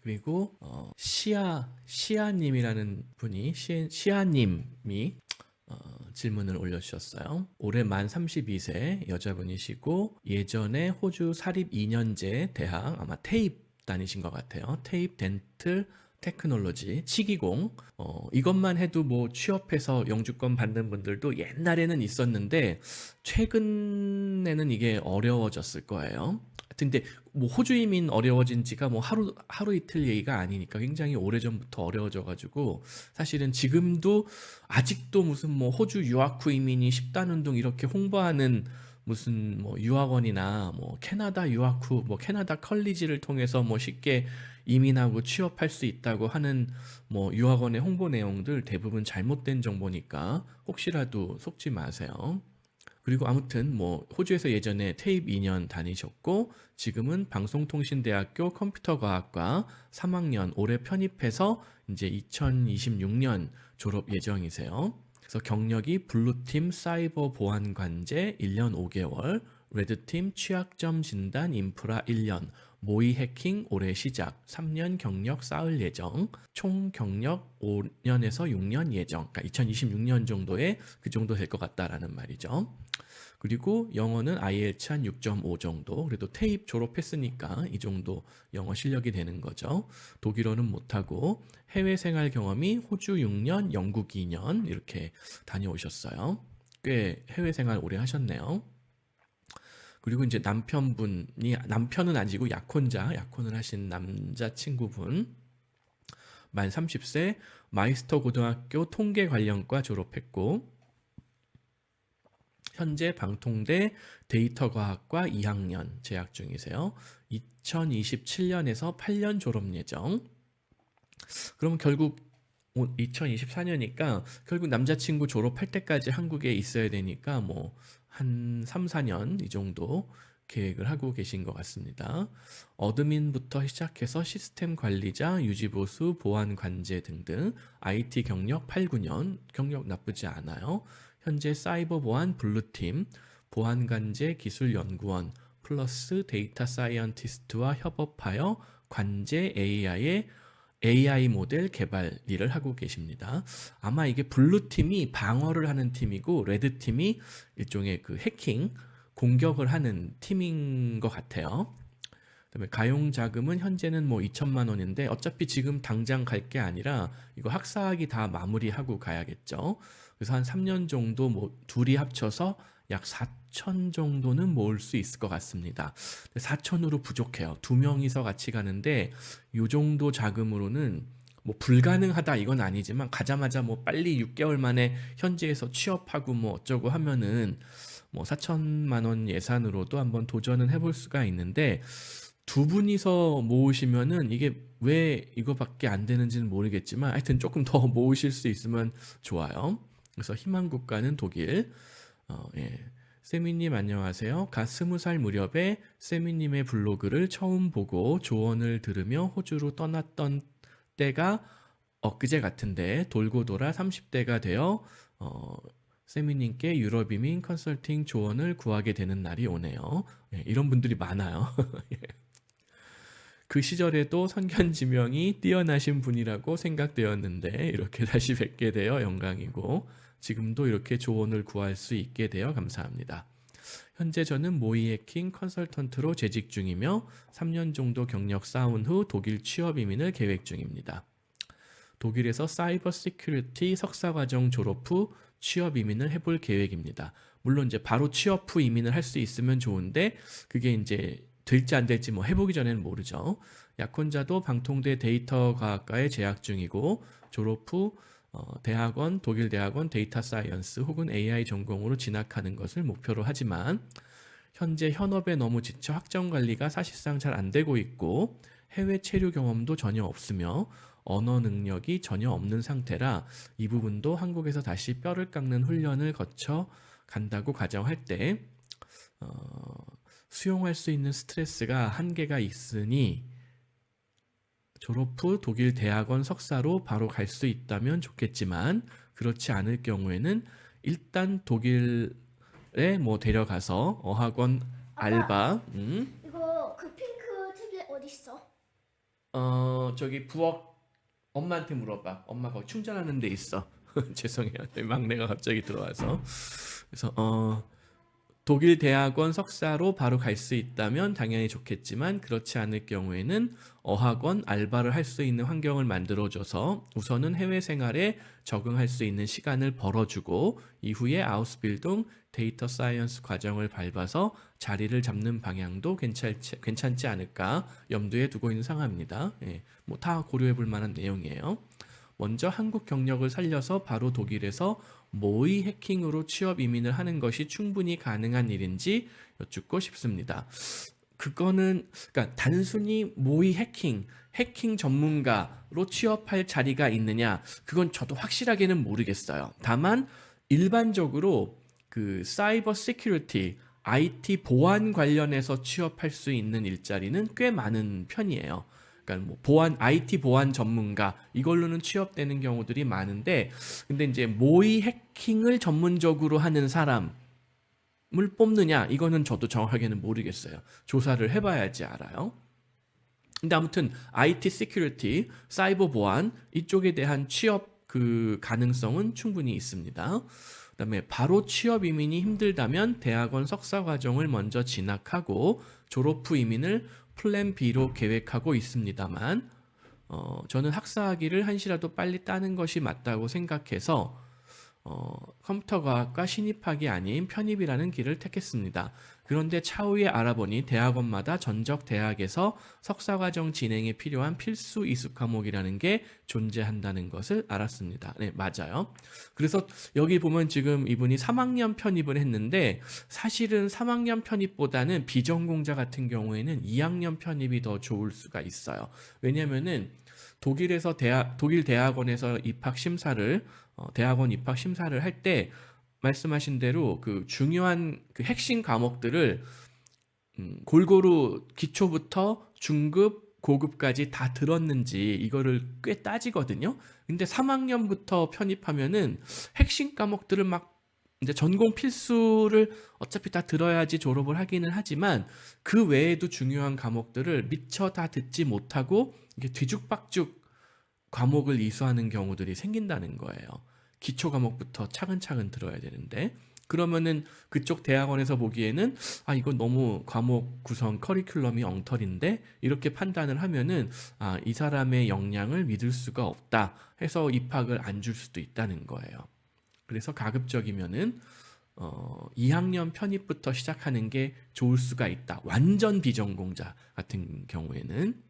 그리고 시아님이라는 분이 시아님이 질문을 올려주셨어요. 올해 만 32세 여자분이시고 예전에 호주 사립 2년제 대학 아마 테입 다니신 것 같아요. 테입 덴틀 테크놀로지 치기공. 이것만 해도 뭐 취업해서 영주권 받는 분들도 옛날에는 있었는데 최근에는 이게 어려워졌을 거예요. 근데 뭐 호주 이민 어려워진 지가 뭐 하루 이틀 얘기가 아니니까 굉장히 오래전부터 어려워져 가지고 사실은 지금도 아직도 무슨 뭐 호주 유학 후 이민이 쉽다는 운동 이렇게 홍보하는 무슨 뭐 유학원이나 뭐 캐나다 유학 후 뭐 캐나다 컬리지를 통해서 뭐 쉽게 이민하고 취업할 수 있다고 하는 뭐 유학원의 홍보 내용들 대부분 잘못된 정보니까 혹시라도 속지 마세요. 그리고 아무튼 뭐 호주에서 예전에 테입 2년 다니셨고 지금은 방송통신대학교 컴퓨터과학과 3학년 올해 편입해서 이제 2026년 졸업 예정이세요. 그래서 경력이 블루팀 사이버 보안 관제 1년 5개월, 레드팀 취약점 진단 인프라 1년, 모의 해킹 올해 시작, 3년 경력 쌓을 예정, 총 경력 5년에서 6년 예정, 그러니까 2026년 정도에 그 정도 될 것 같다라는 말이죠. 그리고 영어는 IELTS 한 6.5 정도, 그래도 테입 졸업했으니까 이 정도 영어 실력이 되는 거죠. 독일어는 못하고 해외 생활 경험이 호주 6년, 영국 2년 이렇게 다녀오셨어요. 꽤 해외 생활 오래 하셨네요. 그리고 이제 남편은 아니고 약혼을 하신 남자친구분, 만 30세, 마이스터 고등학교 통계 관련과 졸업했고 현재 방통대 데이터과학과 2학년 재학 중이세요. 2027년에서 8년 졸업 예정. 그러면 결국 2024년이니까 결국 남자친구 졸업할 때까지 한국에 있어야 되니까 뭐 한 3, 4년 이 정도 계획을 하고 계신 것 같습니다. 어드민부터 시작해서 시스템 관리자, 유지보수, 보안 관제 등등 IT 경력 8, 9년 경력 나쁘지 않아요. 현재 사이버 보안 블루팀, 보안 관제 기술 연구원 플러스 데이터 사이언티스트와 협업하여 관제 AI 모델 개발 일을 하고 계십니다. 아마 이게 블루팀이 방어를 하는 팀이고 레드팀이 일종의 그 해킹, 공격을 하는 팀인 것 같아요. 그다음에 가용 자금은 현재는 뭐 2천만 원인데 어차피 지금 당장 갈 게 아니라 이거 학사학위 다 마무리하고 가야겠죠. 그래서 한 3년 정도 뭐 둘이 합쳐서 약 4천 정도는 모을 수 있을 것 같습니다. 4천으로 부족해요. 두 명이서 같이 가는데 이 정도 자금으로는 뭐 불가능하다 이건 아니지만 가자마자 뭐 빨리 6개월 만에 현지에서 취업하고 뭐 어쩌고 하면은 뭐 4천만 원 예산으로도 한번 도전은 해볼 수가 있는데 두 분이서 모으시면은 이게 왜 이거밖에 안 되는지는 모르겠지만 하여튼 조금 더 모으실 수 있으면 좋아요. 그래서 희망 국가는 독일. 예. 세미님 안녕하세요. 갓 20살 무렵에 세미님의 블로그를 처음 보고 조언을 들으며 호주로 떠났던 때가 엊그제 같은데 돌고 돌아 30대가 되어 세미님께 유럽 이민 컨설팅 조언을 구하게 되는 날이 오네요. 예, 이런 분들이 많아요. 예. 그 시절에도 선견지명이 뛰어나신 분이라고 생각되었는데 이렇게 다시 뵙게 되어 영광이고 지금도 이렇게 조언을 구할 수 있게 되어 감사합니다. 현재 저는 모의 해킹 컨설턴트로 재직 중이며 3년 정도 경력 쌓은 후 독일 취업 이민을 계획 중입니다. 독일에서 사이버 시큐리티 석사과정 졸업 후 취업 이민을 해볼 계획입니다. 물론 이제 바로 취업 후 이민을 할 수 있으면 좋은데 그게 이제 될지 안 될지 뭐 해보기 전에는 모르죠. 약혼자도 방통대 데이터과학과에 재학 중이고 졸업 후 독일 대학원 데이터 사이언스 혹은 AI 전공으로 진학하는 것을 목표로 하지만 현재 현업에 너무 지쳐 학점 관리가 사실상 잘 안 되고 있고 해외 체류 경험도 전혀 없으며 언어 능력이 전혀 없는 상태라 이 부분도 한국에서 다시 뼈를 깎는 훈련을 거쳐 간다고 가정할 때 수용할 수 있는 스트레스가 한계가 있으니 졸업 후 독일 대학원 석사로 바로 갈 수 있다면 좋겠지만 그렇지 않을 경우에는 일단 독일에 뭐 데려가서 어학원 아빠, 알바 이거 그 핑크 태블릿 어디 있어? 저기 부엌 엄마한테 물어봐. 엄마 거기 충전하는 데 있어. 죄송해요. 막내가 갑자기 들어와서. 그래서 독일 대학원 석사로 바로 갈 수 있다면 당연히 좋겠지만 그렇지 않을 경우에는 어학원 알바를 할 수 있는 환경을 만들어줘서 우선은 해외 생활에 적응할 수 있는 시간을 벌어주고 이후에 아우스빌딩 데이터 사이언스 과정을 밟아서 자리를 잡는 방향도 괜찮지 않을까 염두에 두고 있는 상황입니다. 예, 뭐 다 고려해 볼 만한 내용이에요. 먼저 한국 경력을 살려서 바로 독일에서 모의 해킹으로 취업 이민을 하는 것이 충분히 가능한 일인지 여쭙고 싶습니다. 그거는 그러니까 단순히 모의 해킹 전문가로 취업할 자리가 있느냐? 그건 저도 확실하게는 모르겠어요. 다만 일반적으로 그 사이버 시큐리티, IT 보안 관련해서 취업할 수 있는 일자리는 꽤 많은 편이에요. 그러니까 뭐 IT 보안 전문가 이걸로는 취업되는 경우들이 많은데, 근데 이제 모의 해킹을 전문적으로 하는 사람을 뽑느냐 이거는 저도 정확하게는 모르겠어요. 조사를 해봐야지 알아요. 근데 아무튼 IT 시큐리티, 사이버 보안 이쪽에 대한 취업 그 가능성은 충분히 있습니다. 그다음에 바로 취업 이민이 힘들다면 대학원 석사 과정을 먼저 진학하고 졸업 후 이민을 플랜 B로 계획하고 있습니다만 저는 학사학위를 한시라도 빨리 따는 것이 맞다고 생각해서 컴퓨터과학과 신입학이 아닌 편입이라는 길을 택했습니다. 그런데 차후에 알아보니 대학원마다 전적 대학에서 석사과정 진행에 필요한 필수 이수 과목이라는 게 존재한다는 것을 알았습니다. 네, 맞아요. 그래서 여기 보면 지금 이분이 3학년 편입을 했는데 사실은 3학년 편입보다는 비전공자 같은 경우에는 2학년 편입이 더 좋을 수가 있어요. 왜냐면은 독일 대학원에서 대학원 입학 심사를 할 때 말씀하신 대로 그 중요한 그 핵심 과목들을 골고루 기초부터 중급, 고급까지 다 들었는지 이거를 꽤 따지거든요. 근데 3학년부터 편입하면은 핵심 과목들을 막 이제 전공 필수를 어차피 다 들어야지 졸업을 하기는 하지만 그 외에도 중요한 과목들을 미처 다 듣지 못하고 이게 뒤죽박죽 과목을 이수하는 경우들이 생긴다는 거예요. 기초 과목부터 차근차근 들어야 되는데 그러면은 그쪽 대학원에서 보기에는 이거 너무 과목 구성 커리큘럼이 엉터리인데 이렇게 판단을 하면은 이 사람의 역량을 믿을 수가 없다 해서 입학을 안 줄 수도 있다는 거예요. 그래서 가급적이면은 2학년 편입부터 시작하는 게 좋을 수가 있다. 완전 비전공자 같은 경우에는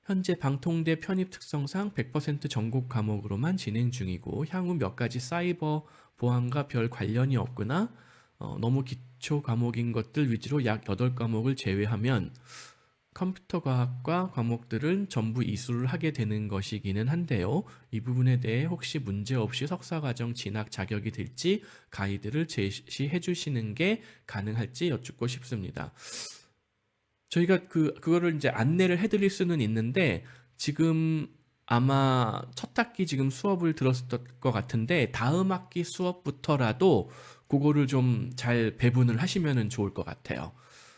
현재 방통대 편입 특성상 100% 전국 과목으로만 진행 중이고 향후 몇 가지 사이버 보안과 별 관련이 없거나 너무 기초 과목인 것들 위주로 약 8과목을 제외하면 컴퓨터 과학과 과목들은 전부 이수를 하게 되는 것이기는 한데요. 이 부분에 대해 혹시 문제없이 석사과정 진학 자격이 될지 가이드를 제시해 주시는 게 가능할지 여쭙고 싶습니다. 저희가 그거를 이제 안내를 해드릴 수는 있는데 지금 아마 첫 학기 지금 수업을 들었을 것 같은데 다음 학기 수업부터라도 그거를 좀 잘 배분을 하시면 좋을 것 같아요.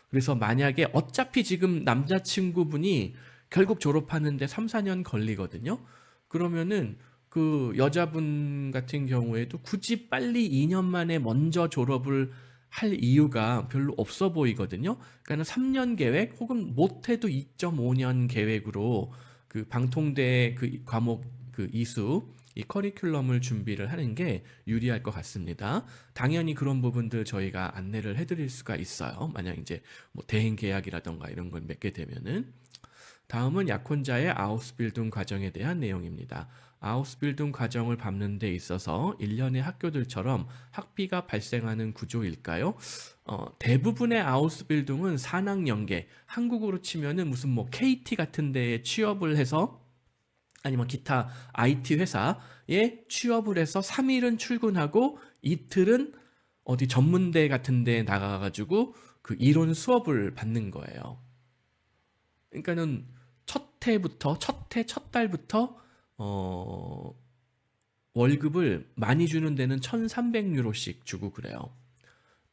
그래서 만약에 어차피 지금 남자친구분이 결국 졸업하는데 3, 4년 걸리거든요. 그러면은 그 여자분 같은 경우에도 굳이 빨리 2년 만에 먼저 졸업을 할 이유가 별로 없어 보이거든요. 그러니까 3년 계획 혹은 못해도 2.5년 계획으로 그 방통대 그 과목 그 이수 이 커리큘럼을 준비를 하는 게 유리할 것 같습니다. 당연히 그런 부분들 저희가 안내를 해드릴 수가 있어요. 만약 이제 뭐 대행 계약이라던가 이런 걸 맺게 되면은. 다음은 약혼자의 아우스빌딩 과정에 대한 내용입니다. 아우스빌딩 과정을 밟는 데 있어서 일련의 학교들처럼 학비가 발생하는 구조일까요? 대부분의 아우스빌딩은 산학연계, 한국으로 치면은 무슨 뭐 KT 같은 데에 취업을 해서 아니면 기타 IT 회사에 취업을 해서 3일은 출근하고 이틀은 어디 전문대 같은 데에 나가가지고 그 이론 수업을 받는 거예요. 그러니까는 첫 달부터 월급을 많이 주는 데는 1,300유로씩 주고 그래요.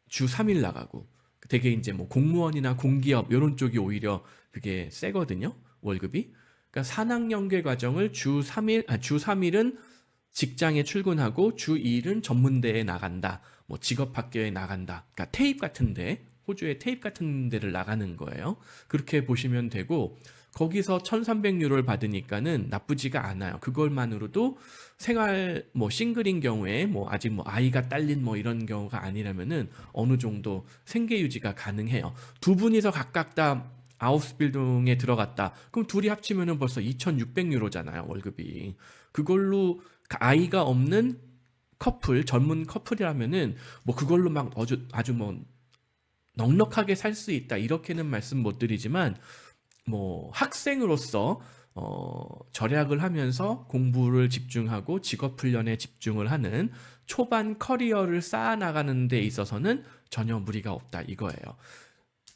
주 3일 나가고. 되게 이제 뭐 공무원이나 공기업 이런 쪽이 오히려 그게 세거든요. 월급이. 그러니까 산학연계 과정을 주 3일은 직장에 출근하고 주 2일은 전문대에 나간다. 뭐 직업학교에 나간다. 그러니까 태입 같은데, 호주의 태입 같은 데를 나가는 거예요. 그렇게 보시면 되고, 거기서 1,300유로를 받으니까는 나쁘지가 않아요. 그걸만으로도 생활 뭐 싱글인 경우에 뭐 아직 뭐 아이가 딸린 뭐 이런 경우가 아니라면은 어느 정도 생계 유지가 가능해요. 두 분이서 각각 다 아우스빌딩에 들어갔다. 그럼 둘이 합치면은 벌써 2,600유로잖아요, 월급이. 그걸로 아이가 없는 커플, 젊은 커플이라면은 뭐 그걸로 막 아주 뭐 넉넉하게 살 수 있다. 이렇게는 말씀 못 드리지만 뭐 학생으로서 절약을 하면서 공부를 집중하고 직업 훈련에 집중을 하는 초반 커리어를 쌓아나가는 데 있어서는 전혀 무리가 없다 이거예요.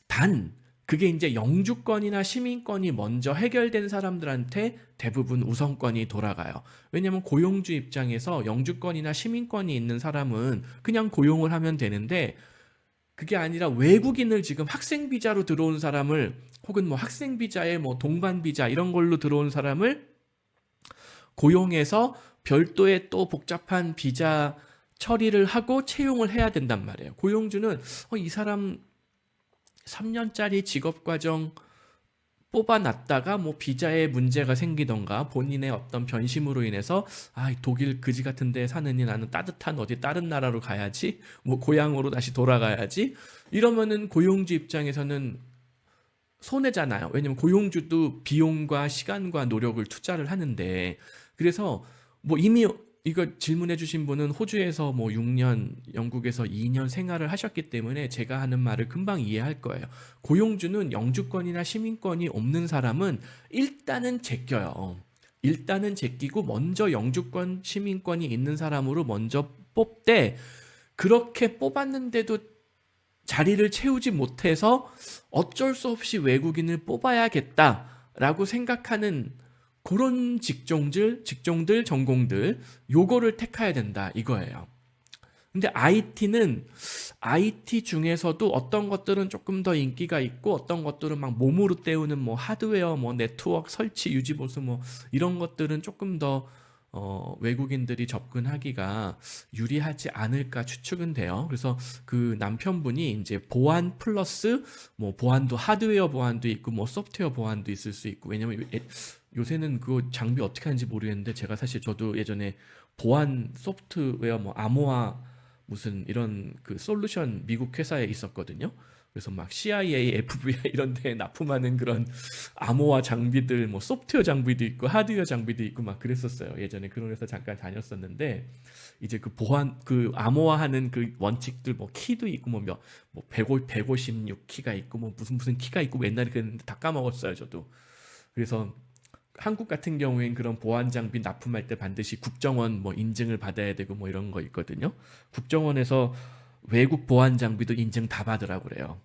단 그게 이제 영주권이나 시민권이 먼저 해결된 사람들한테 대부분 우선권이 돌아가요. 왜냐면 고용주 입장에서 영주권이나 시민권이 있는 사람은 그냥 고용을 하면 되는데, 그게 아니라 외국인을 지금 학생 비자로 들어온 사람을, 혹은 뭐 학생 비자에 뭐 동반 비자 이런 걸로 들어온 사람을 고용해서 별도의 또 복잡한 비자 처리를 하고 채용을 해야 된단 말이에요. 고용주는 이 사람 3년짜리 직업과정 뽑아놨다가 뭐 비자에 문제가 생기던가 본인의 어떤 변심으로 인해서 독일 그지 같은 데 사느니 나는 따뜻한 어디 다른 나라로 가야지, 뭐 고향으로 다시 돌아가야지, 이러면은 고용주 입장에서는 손해잖아요. 왜냐면 고용주도 비용과 시간과 노력을 투자를 하는데. 그래서 뭐 이미 이거 질문해 주신 분은 호주에서 뭐 6년, 영국에서 2년 생활을 하셨기 때문에 제가 하는 말을 금방 이해할 거예요. 고용주는 영주권이나 시민권이 없는 사람은 일단은 제껴요. 일단은 제끼고 먼저 영주권, 시민권이 있는 사람으로 먼저 뽑되, 그렇게 뽑았는데도 자리를 채우지 못해서 어쩔 수 없이 외국인을 뽑아야겠다라고 생각하는 그런 직종들, 전공들, 요거를 택해야 된다 이거예요. 근데 IT 중에서도 어떤 것들은 조금 더 인기가 있고, 어떤 것들은 막 몸으로 때우는 뭐 하드웨어, 뭐 네트워크 설치, 유지 보수 뭐 이런 것들은 조금 더 외국인들이 접근하기가 유리하지 않을까 추측은 돼요. 그래서 그 남편분이 이제 보안 플러스 뭐 보안도, 하드웨어 보안도 있고 뭐 소프트웨어 보안도 있을 수 있고, 왜냐면 요새는 그 장비 어떻게 하는지 모르겠는데, 제가 사실 저도 예전에 보안 소프트웨어 뭐 아모아 무슨 이런 그 솔루션 미국 회사에 있었거든요. 그래서 막 CIA, FBI 이런 데에 납품하는 그런 암호화 장비들, 뭐 소프트웨어 장비도 있고 하드웨어 장비도 있고 막 그랬었어요. 예전에 그런 회사 잠깐 다녔었는데, 이제 그 보안, 그 암호화하는 그 원칙들, 뭐 키도 있고 뭐 156 키가 있고 뭐 무슨 키가 있고 옛날에 그랬는데 다 까먹었어요, 저도. 그래서 한국 같은 경우엔 그런 보안 장비 납품할 때 반드시 국정원 뭐 인증을 받아야 되고 뭐 이런 거 있거든요. 국정원에서 외국 보안 장비도 인증 다 받으라고 그래요.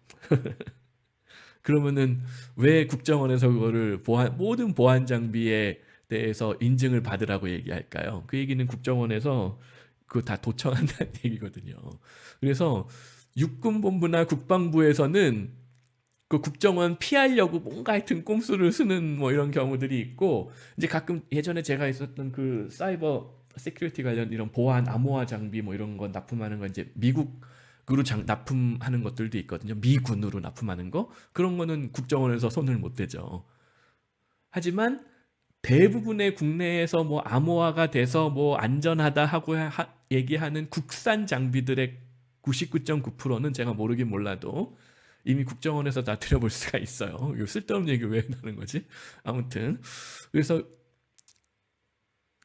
그러면은 왜 국정원에서 그거를 모든 보안 장비에 대해서 인증을 받으라고 얘기할까요? 그 얘기는 국정원에서 그거 다 도청한다는 얘기거든요. 그래서 육군본부나 국방부에서는 그 국정원 피하려고 뭔가 하여튼 꼼수를 쓰는 뭐 이런 경우들이 있고, 이제 가끔 예전에 제가 있었던 그 사이버 시큐리티 관련 이런 보안 암호화 장비 뭐 이런 거 납품하는 거 이제 미국으로 납품하는 것들도 있거든요. 미군으로 납품하는 거, 그런 거는 국정원에서 손을 못 대죠. 하지만 대부분의 국내에서 뭐 암호화가 돼서 뭐 안전하다 하고 얘기하는 국산 장비들의 99.9%는 제가 모르긴 몰라도 이미 국정원에서 다 들여볼 수가 있어요. 이거 쓸데없는 얘기 왜 하는 거지? 아무튼 그래서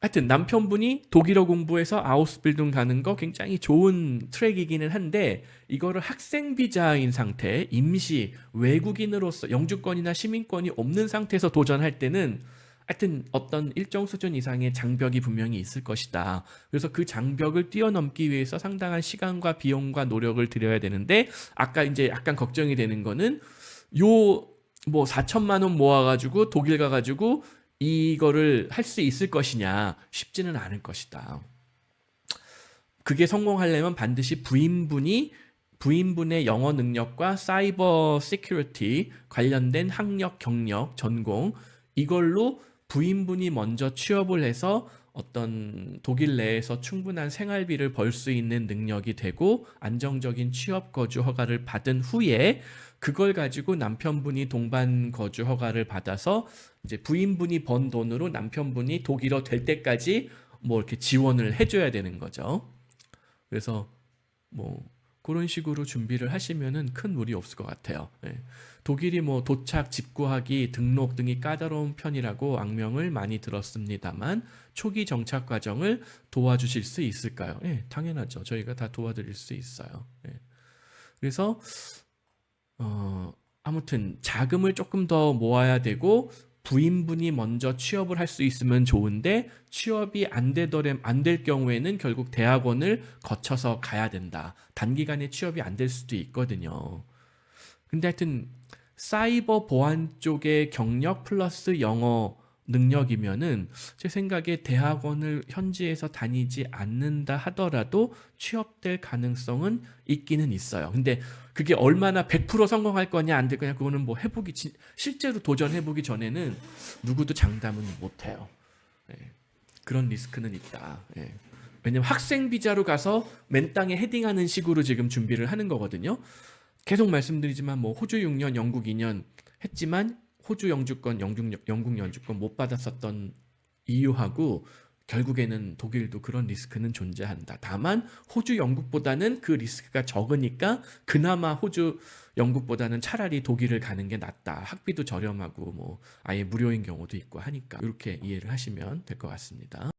하여튼 남편분이 독일어 공부해서 아우스빌딩 가는 거 굉장히 좋은 트랙이기는 한데, 이거를 학생 비자인 상태, 임시 외국인으로서 영주권이나 시민권이 없는 상태에서 도전할 때는 하여튼 어떤 일정 수준 이상의 장벽이 분명히 있을 것이다. 그래서 그 장벽을 뛰어넘기 위해서 상당한 시간과 비용과 노력을 들여야 되는데, 아까 이제 약간 걱정이 되는 거는 요 뭐 4천만 원 모아가지고 독일 가가지고 이거를 할 수 있을 것이냐, 쉽지는 않을 것이다. 그게 성공하려면 반드시 부인분의 영어 능력과 사이버 시큐리티 관련된 학력, 경력, 전공 이걸로 부인분이 먼저 취업을 해서 어떤 독일 내에서 충분한 생활비를 벌 수 있는 능력이 되고 안정적인 취업 거주 허가를 받은 후에 그걸 가지고 남편분이 동반 거주 허가를 받아서 이제 부인분이 번 돈으로 남편분이 독일어 될 때까지 뭐 이렇게 지원을 해줘야 되는 거죠. 그래서 뭐 그런 식으로 준비를 하시면은 큰 무리 없을 것 같아요. 예. 독일이 뭐 도착, 집구하기, 등록 등이 까다로운 편이라고 악명을 많이 들었습니다만 초기 정착 과정을 도와주실 수 있을까요? 예, 당연하죠. 저희가 다 도와드릴 수 있어요. 예. 그래서 아무튼 자금을 조금 더 모아야 되고 부인분이 먼저 취업을 할 수 있으면 좋은데 취업이 안 될 경우에는 결국 대학원을 거쳐서 가야 된다. 단기간에 취업이 안 될 수도 있거든요. 근데 하여튼 사이버 보안 쪽의 경력 플러스 영어 능력이면은 제 생각에 대학원을 현지에서 다니지 않는다 하더라도 취업될 가능성은 있기는 있어요. 근데 그게 얼마나 100% 성공할 거냐 안 될 거냐 그거는 뭐 실제로 도전해보기 전에는 누구도 장담은 못해요. 예, 그런 리스크는 있다. 예. 왜냐면 학생 비자로 가서 맨 땅에 헤딩하는 식으로 지금 준비를 하는 거거든요. 계속 말씀드리지만 뭐 호주 6년, 영국 2년 했지만 호주 영주권, 영국 영주권 못 받았었던 이유하고 결국에는 독일도 그런 리스크는 존재한다. 다만 호주, 영국보다는 그 리스크가 적으니까 그나마 호주, 영국보다는 차라리 독일을 가는 게 낫다. 학비도 저렴하고 뭐 아예 무료인 경우도 있고 하니까 이렇게 이해를 하시면 될 것 같습니다.